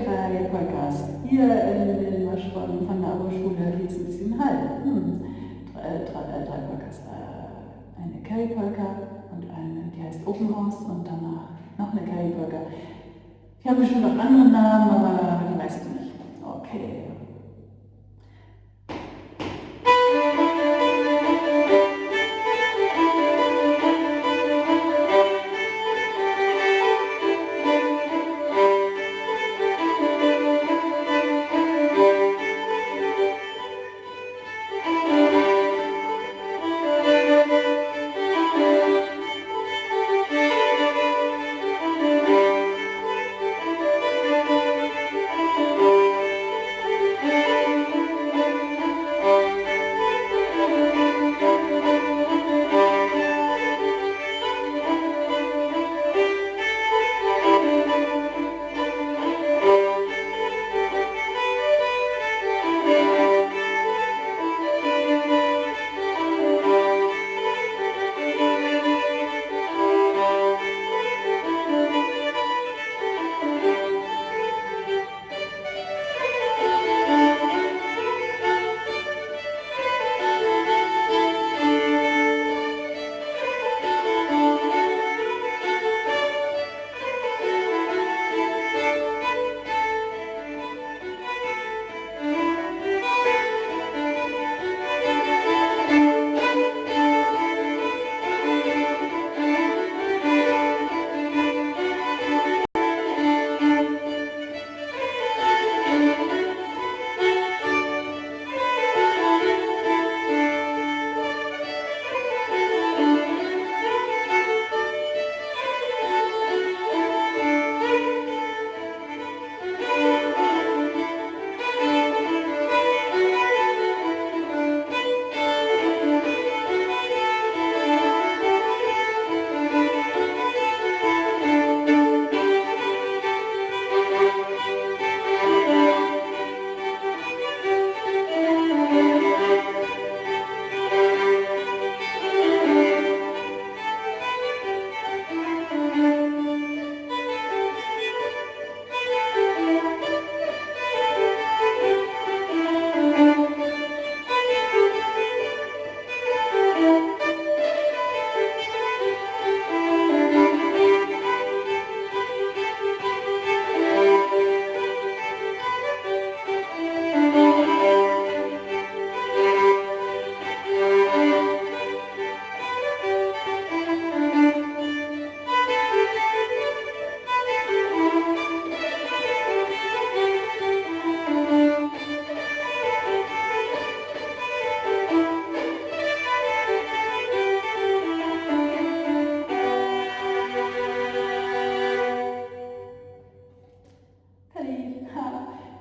drei Polkas. Hier in den Waschräumen von der Oberschule geht es ein bisschen Hall. Drei Polkas. Eine Kerry-Polka und eine, die heißt Openhouse und danach noch eine Kerry-Polka. Die haben bestimmt noch andere Namen, aber die weiß ich nicht. Okay.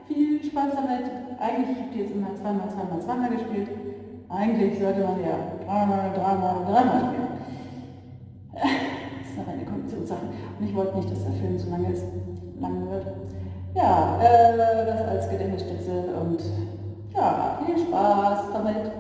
Viel Spaß damit. Eigentlich habt ihr jetzt immer zweimal gespielt. Eigentlich sollte man ja dreimal spielen. Das ist aber eine Konditionssache. Und ich wollte nicht, dass der Film so lang wird. Ja, das als Gedächtnisstütze und ja, viel Spaß damit.